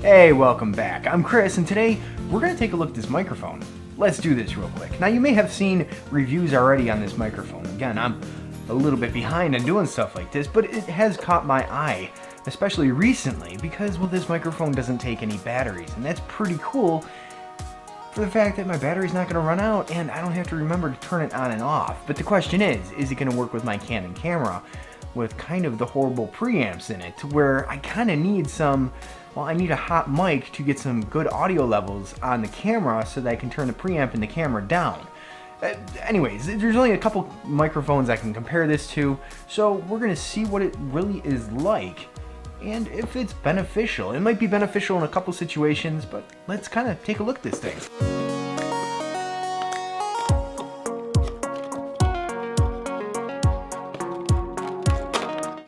Hey, welcome back. I'm Chris, and today we're going to take a look at this microphone. Let's do this real quick. Now, you may have seen reviews already on this microphone. Again, I'm a little bit behind on doing stuff like this, but it has caught my eye, especially recently, because, well, this microphone doesn't take any batteries, and that's pretty cool for the fact that my battery's not going to run out, and I don't have to remember to turn it on and off. But the question is it going to work with my Canon camera with kind of the horrible preamps in it, to where I kind of need I need a hot mic to get some good audio levels on the camera so that I can turn the preamp in the camera down. Anyways, there's only a couple microphones I can compare this to, so we're going to see what it really is like and if it's beneficial. It might be beneficial in a couple situations, but let's kind of take a look at this thing.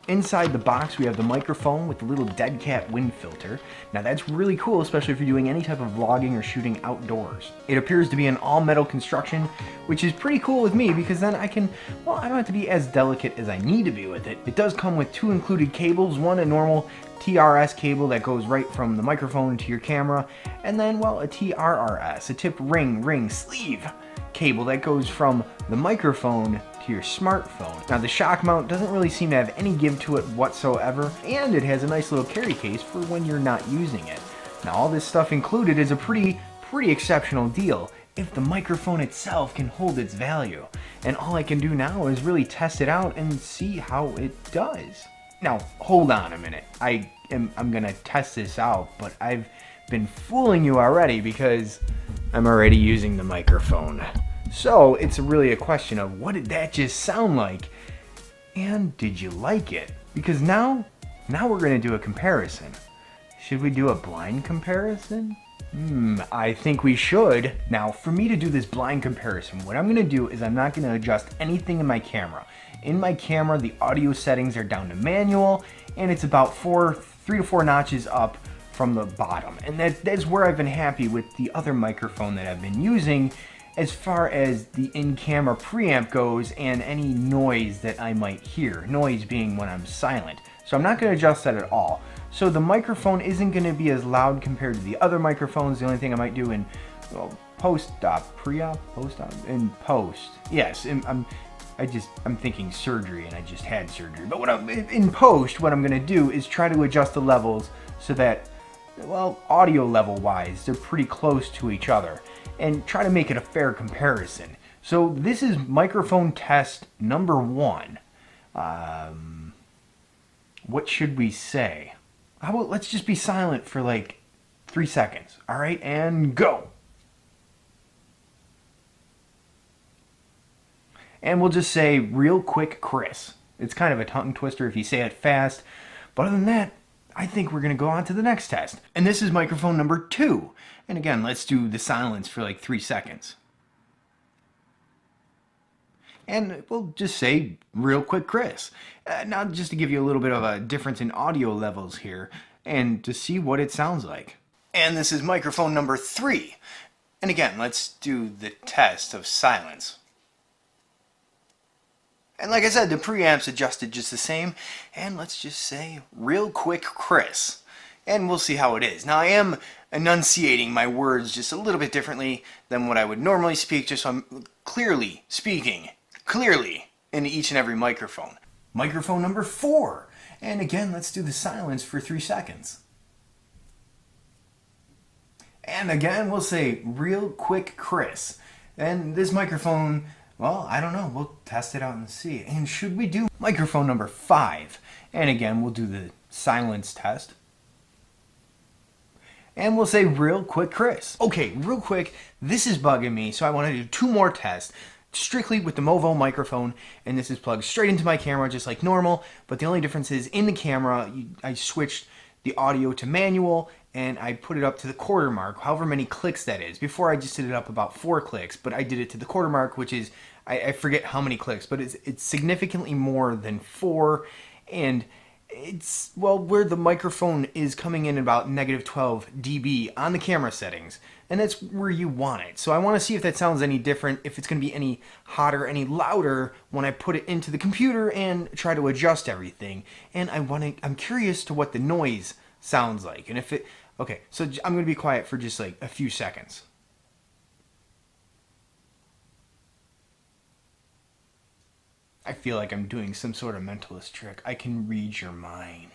Inside the box, we have the microphone with the little Deadcat wind filter. Now that's really cool, especially if you're doing any type of vlogging or shooting outdoors. It appears to be an all-metal construction, which is pretty cool with me because then I don't have to be as delicate as I need to be with it. It does come with two included cables, one a normal TRS cable that goes right from the microphone to your camera, and then, well, a TRRS, a tip ring sleeve cable that goes from the microphone to your smartphone. Now the Shockmount doesn't really seem to have any give to it whatsoever, and it has a nice little carry case for when you're not using it. Now all this stuff included is a pretty exceptional deal if the microphone itself can hold its value. And all I can do now is really test it out and see how it does. Now hold on a minute, I'm gonna test this out, but I've been fooling you already because I'm already using the microphone. So it's really a question of what did that just sound like, and did you like it? Because now we're going to do a comparison. Should we do a blind comparison? I think we should. Now, for me to do this blind comparison, what I'm going to do is I'm not going to adjust anything in my camera. In my camera, the audio settings are down to manual, and it's about 3 to 4 notches up from the bottom. And that's where I've been happy with the other microphone that I've been using as far as the in-camera preamp goes and any noise that I might hear. Noise being when I'm silent. So I'm not going to adjust that at all. So the microphone isn't going to be as loud compared to the other microphones. The only thing I might do in post. Yes, I'm thinking surgery, and I just had surgery. But in post, what I'm going to do is try to adjust the levels so that, well, audio level wise, they're pretty close to each other, and try to make it a fair comparison. So this is microphone test number 1. What should we say? How about let's just be silent for like 3 seconds. All right, and go. And we'll just say RealQuickChris. It's kind of a tongue twister if you say it fast, but other than that, I think we're going to go on to the next test. And this is microphone number 2. And again, let's do the silence for like 3 seconds. And we'll just say RealQuickChris. Now, just to give you a little bit of a difference in audio levels here and to see what it sounds like. And this is microphone number 3. And again, let's do the test of silence. And like I said, the preamp's adjusted just the same, and let's just say RealQuickChris, and we'll see how it is. Now I am enunciating my words just a little bit differently than what I would normally speak, just so I'm clearly speaking, clearly, in each and every microphone. Microphone number 4, and again, let's do the silence for 3 seconds. And again, we'll say RealQuickChris, and this microphone, well, I don't know. We'll test it out and see. And should we do microphone number 5? And again, we'll do the silence test. And we'll say RealQuickChris. Okay, real quick, this is bugging me, so I want to do 2 more tests, strictly with the Movo microphone, and this is plugged straight into my camera just like normal, but the only difference is in the camera, I switched the audio to manual, and I put it up to the quarter mark, however many clicks that is. Before I just did it up about 4 clicks, but I did it to the quarter mark, which is, I forget how many clicks, but it's significantly more than 4, and it's, well, where the microphone is coming in about -12 dB on the camera settings, and that's where you want it. So I want to see if that sounds any different, if it's going to be any hotter, any louder when I put it into the computer and try to adjust everything. And I'm curious to what the noise sounds like, and if Okay, so I'm going to be quiet for just like a few seconds. I feel like I'm doing some sort of mentalist trick. I can read your mind.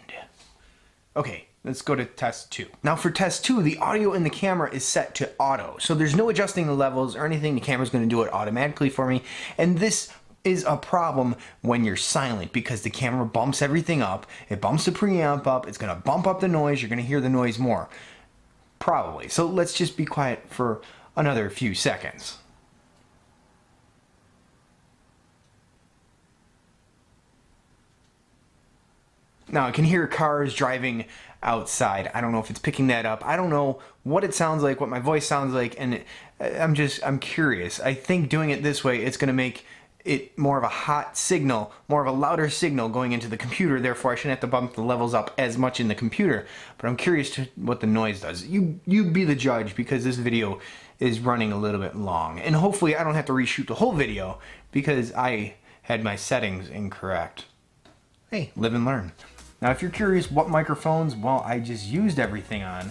Okay, let's go to test 2. Now for test 2, the audio in the camera is set to auto. So there's no adjusting the levels or anything. The camera's going to do it automatically for me. And this is a problem when you're silent because the camera bumps everything up. It bumps the preamp up. It's going to bump up the noise. You're going to hear the noise more. Probably. So let's just be quiet for another few seconds. Now I can hear cars driving outside. I don't know if it's picking that up. I don't know what it sounds like, what my voice sounds like, and I'm curious. I think doing it this way, it's going to make it more of a hot signal, more of a louder signal going into the computer. Therefore, I shouldn't have to bump the levels up as much in the computer. But I'm curious to what the noise does. You be the judge because this video is running a little bit long. And hopefully I don't have to reshoot the whole video because I had my settings incorrect. Hey, live and learn. Now, if you're curious what microphones, well, I just used everything on,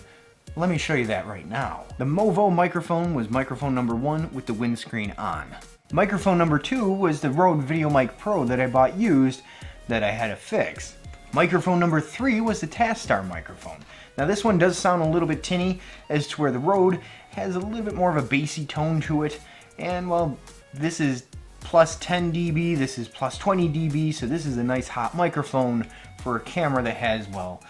let me show you that right now. The Movo microphone was microphone number 1 with the windscreen on. Microphone number 2 was the Rode VideoMic Pro that I bought used that I had to fix. Microphone number 3 was the Tastar microphone. Now this one does sound a little bit tinny as to where the Rode has a little bit more of a bassy tone to it. And well, this is plus 10 dB, this is plus 20 dB, so this is a nice hot microphone for a camera that has, well,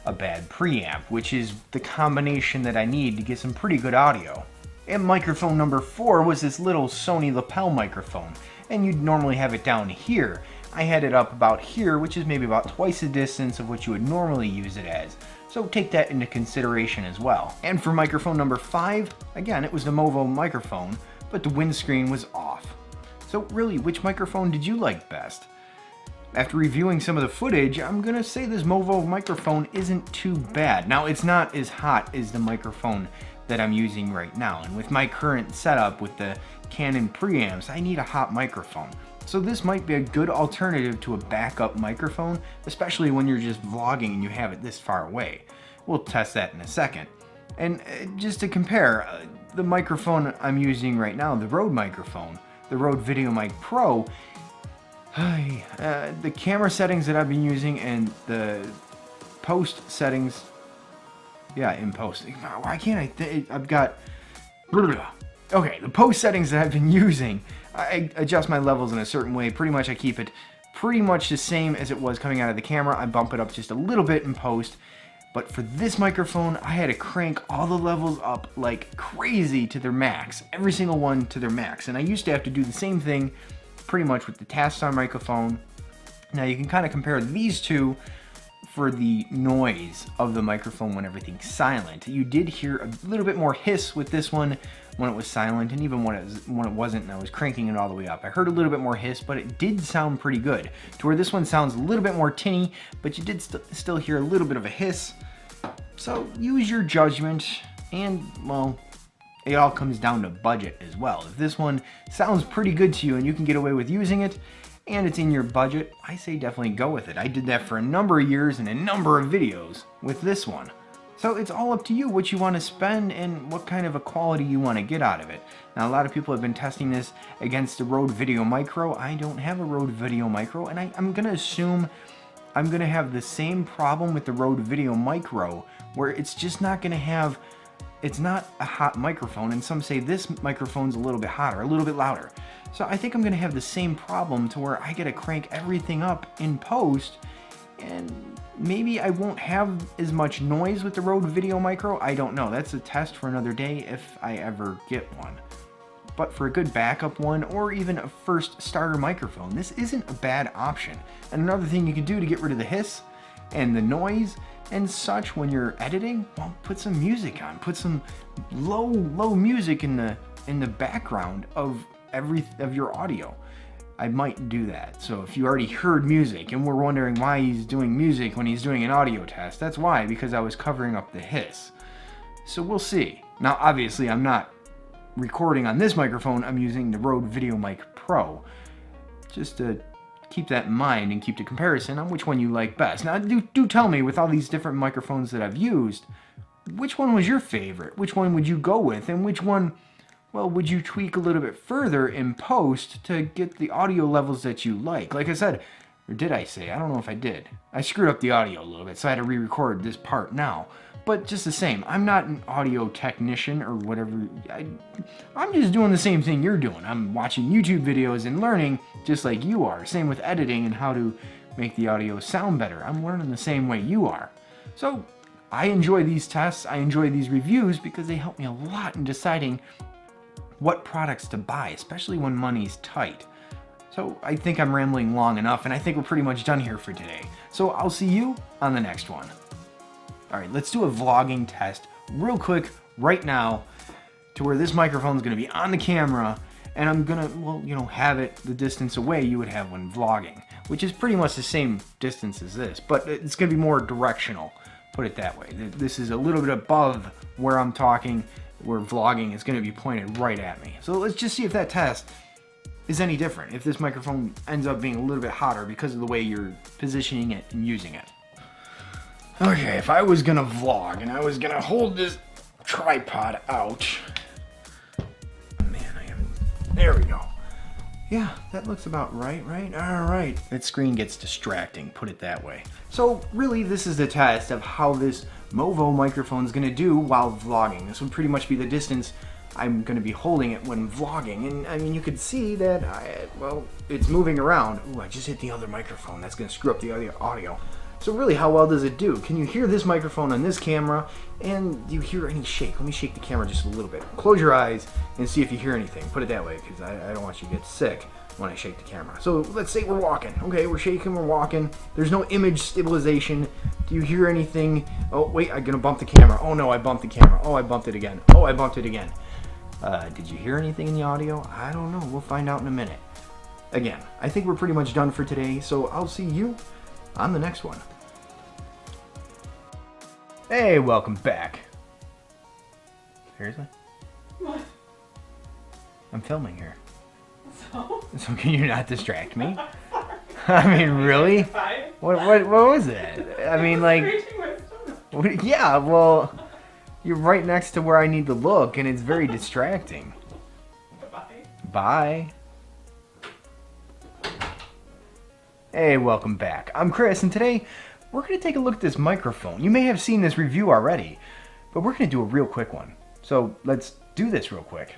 a bad preamp, which is the combination that I need to get some pretty good audio. And microphone number 4 was this little Sony Lapel microphone, and you'd normally have it down here. I had it up about here, which is maybe about twice the distance of what you would normally use it as. So take that into consideration as well. And for microphone number 5, again, it was the Movo microphone, but the windscreen was off. So really, which microphone did you like best? After reviewing some of the footage, I'm gonna say this Movo microphone isn't too bad. Now, it's not as hot as the microphone that I'm using right now, and with my current setup with the Canon preamps, I need a hot microphone. So this might be a good alternative to a backup microphone, especially when you're just vlogging and you have it this far away. We'll test that in a second. And just to compare, the microphone I'm using right now, the Rode microphone, the Rode VideoMic Pro, the camera settings that I've been using and the post settings, yeah, in post. Why can't I've got, okay, the post settings that I've been using, I adjust my levels in a certain way. Pretty much I keep it pretty much the same as it was coming out of the camera. I bump it up just a little bit in post. But for this microphone, I had to crank all the levels up like crazy to their max. Every single one to their max. And I used to have to do the same thing pretty much with the Tastar microphone. Now you can kind of compare these two for the noise of the microphone when everything's silent. You did hear a little bit more hiss with this one when it was silent, and even when it wasn't and I was cranking it all the way up. I heard a little bit more hiss, but it did sound pretty good. To where this one sounds a little bit more tinny, but you did still hear a little bit of a hiss. So use your judgment, and well, it all comes down to budget as well. If this one sounds pretty good to you and you can get away with using it, and it's in your budget, I say definitely go with it. I did that for a number of years and a number of videos with this one. So it's all up to you what you want to spend and what kind of a quality you want to get out of it. Now a lot of people have been testing this against the Rode VideoMic Pro. I don't have a Rode VideoMic Pro, and I'm going to assume I'm going to have the same problem with the Rode VideoMic Pro, where it's just not going to have, it's not a hot microphone, and some say this microphone's a little bit hotter, a little bit louder. So I think I'm going to have the same problem to where I got to crank everything up in post, and maybe I won't have as much noise with the Rode VideoMic Pro. I don't know. That's a test for another day if I ever get one. But for a good backup one, or even a first starter microphone, this isn't a bad option. And another thing you can do to get rid of the hiss and the noise and such when you're editing, well, put some music on. Put some low music in the background of your audio. I might do that. So if you already heard music and were wondering why he's doing music when he's doing an audio test, that's why, because I was covering up the hiss. So we'll see. Now obviously I'm not recording on this microphone, I'm using the Rode VideoMic Pro. Just to keep that in mind and keep the comparison on which one you like best. Now do tell me, with all these different microphones that I've used, which one was your favorite? Which one would you go with? And which one, well, would you tweak a little bit further in post to get the audio levels that you like? Like I said, or did I say? I don't know if I did. I screwed up the audio a little bit, so I had to re-record this part now. But just the same, I'm not an audio technician or whatever. I'm just doing the same thing you're doing. I'm watching YouTube videos and learning just like you are. Same with editing and how to make the audio sound better. I'm learning the same way you are. So I enjoy these tests. I enjoy these reviews because they help me a lot in deciding what products to buy, especially when money's tight. So I think I'm rambling long enough, and I think we're pretty much done here for today. So I'll see you on the next one. All right, let's do a vlogging test real quick right now to where this microphone's gonna be on the camera and I'm gonna, well, you know, have it the distance away you would have when vlogging, which is pretty much the same distance as this, but it's gonna be more directional, put it that way. This is a little bit above where I'm talking, where vlogging is gonna be pointed right at me. So let's just see if that test is any different, if this microphone ends up being a little bit hotter because of the way you're positioning it and using it. Okay, if I was gonna vlog and I was gonna hold this tripod out, man, there we go. Yeah, that looks about right? All right. That screen gets distracting, put it that way. So really, this is the test of how this Movo microphone is gonna do while vlogging. This would pretty much be the distance I'm gonna be holding it when vlogging. And I mean, you can see that, well, it's moving around. Ooh, I just hit the other microphone. That's gonna screw up the audio. So really, how well does it do? Can you hear this microphone on this camera? And do you hear any shake? Let me shake the camera just a little bit. Close your eyes and see if you hear anything. Put it that way, because I don't want you to get sick when I shake the camera. So let's say we're walking. Okay, we're shaking, we're walking. There's no image stabilization. Do you hear anything? Oh, wait, I'm gonna bump the camera. Oh no, I bumped the camera. Oh, I bumped it again. Oh, I bumped it again. Did you hear anything in the audio? I don't know, we'll find out in a minute. Again, I think we're pretty much done for today, so I'll see you on the next one. Hey, welcome back. Seriously? What? I'm filming here. So can you not distract me? I mean, really? What was that? I mean, like, yeah, well, you're right next to where I need to look, and it's very distracting. Bye. Hey, welcome back. I'm Chris, and today we're going to take a look at this microphone. You may have seen this review already, but we're going to do a real quick one. So let's do this real quick.